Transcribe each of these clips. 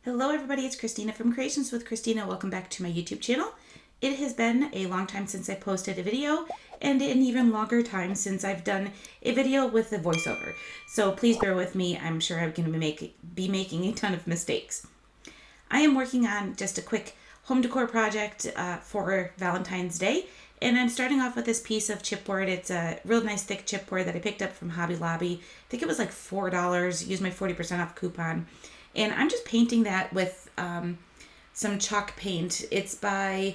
Hello everybody, it's Christina from Creations with Christina. Welcome back to my YouTube channel. It has been a long time since I posted a video and an even longer time since I've done a video with a voiceover. So please bear with me. I'm sure I'm going to be making a ton of mistakes. I am working on just a quick home decor project for Valentine's Day. And I'm starting off with this piece of chipboard. It's a real nice thick chipboard that I picked up from Hobby Lobby. I think it was like $4. Used my 40% off coupon. And I'm just painting that with some chalk paint. It's by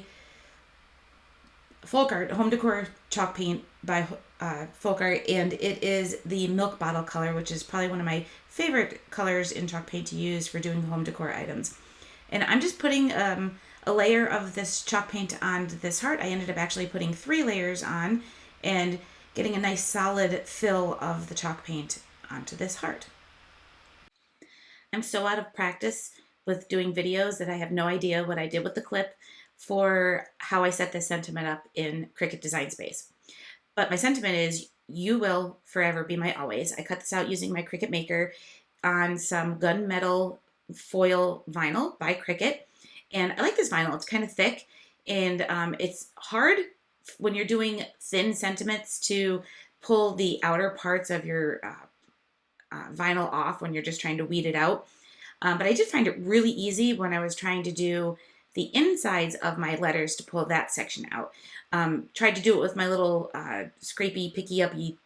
Folk Art, Home Decor Chalk Paint by Folk Art. And it is the milk bottle color, which is probably one of my favorite colors in chalk paint to use for doing home decor items. And I'm just putting a layer of this chalk paint on this heart. I ended up actually putting 3 layers on and getting a nice solid fill of the chalk paint onto this heart. I'm so out of practice with doing videos that I have no idea what I did with the clip for how I set this sentiment up in Cricut Design Space. But my sentiment is, you will forever be my always. I cut this out using my Cricut Maker on some gunmetal foil vinyl by Cricut. And I like this vinyl. It's kind of thick, and it's hard when you're doing thin sentiments to pull the outer parts of your vinyl off when you're just trying to weed it out. But I did find it really easy when I was trying to do the insides of my letters to pull that section out. Tried to do it with my little scrapey, picky-uppy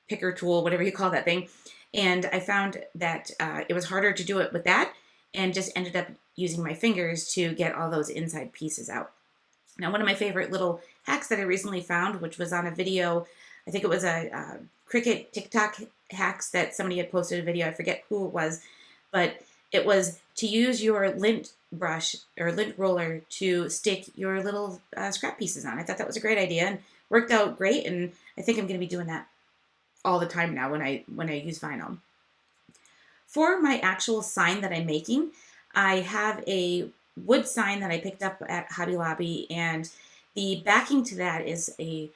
picker tool, whatever you call that thing. And I found that it was harder to do it with that, and just ended up using my fingers to get all those inside pieces out. Now, one of my favorite little hacks that I recently found, which was on a video, I think it was a Cricut TikTok hacks that somebody had posted a video, I forget who it was, but it was to use your lint brush or lint roller to stick your little scrap pieces on. I thought that was a great idea and worked out great, and I think I'm going to be doing that all the time now when I use vinyl. For my actual sign that I'm making, I have a wood sign that I picked up at Hobby Lobby, and the backing to that is a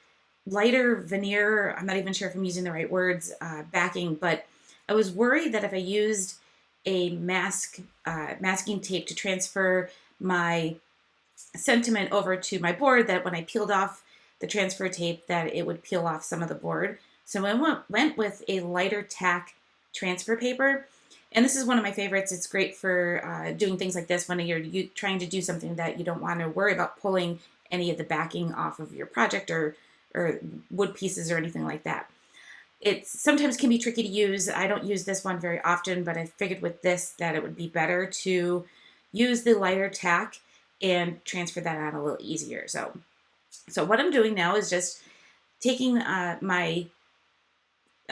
lighter veneer, I'm not even sure if I'm using the right words, backing, but I was worried that if I used a masking tape to transfer my sentiment over to my board, that when I peeled off the transfer tape that it would peel off some of the board. So I went with a lighter tack transfer paper. And this is one of my favorites. It's great for doing things like this when you're trying to do something that you don't want to worry about pulling any of the backing off of your project or wood pieces or anything like that. It sometimes can be tricky to use. I don't use this one very often, but I figured with this that it would be better to use the lighter tack and transfer that out a little easier. So what I'm doing now is just taking my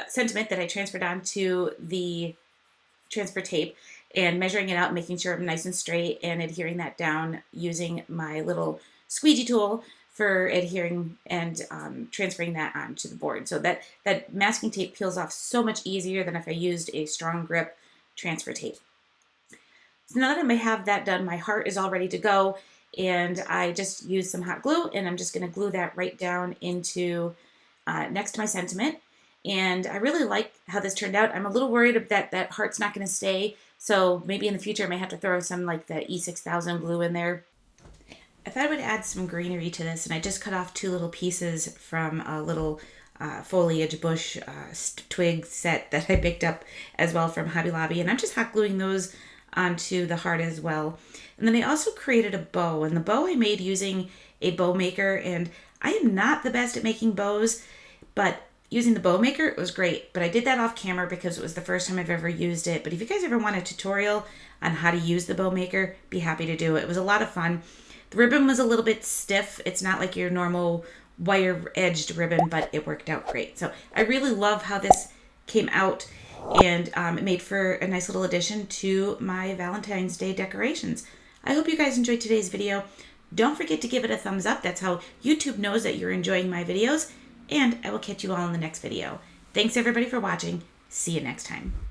sentiment that I transferred onto the transfer tape and measuring it out, making sure I'm nice and straight, and adhering that down using my little squeegee tool for adhering and transferring that onto the board. So that masking tape peels off so much easier than if I used a strong grip transfer tape. So now that I have that done, my heart is all ready to go, and I just used some hot glue, and I'm just going to glue that right down into next to my sentiment. And I really like how this turned out. I'm a little worried that that heart's not going to stay, so maybe in the future I may have to throw some like the E6000 glue in there. I thought I would add some greenery to this, and I just cut off 2 little pieces from a little foliage bush twig set that I picked up as well from Hobby Lobby, and I'm just hot gluing those onto the heart as well. And then I also created a bow, and the bow I made using a bow maker, and I am not the best at making bows, but using the bow maker, it was great. But I did that off camera because it was the first time I've ever used it. But if you guys ever want a tutorial on how to use the bow maker, be happy to do it. It was a lot of fun. The ribbon was a little bit stiff. It's not like your normal wire-edged ribbon, but it worked out great. So I really love how this came out, and it made for a nice little addition to my Valentine's Day decorations. I hope you guys enjoyed today's video. Don't forget to give it a thumbs up. That's how YouTube knows that you're enjoying my videos. And I will catch you all in the next video. Thanks everybody for watching. See you next time.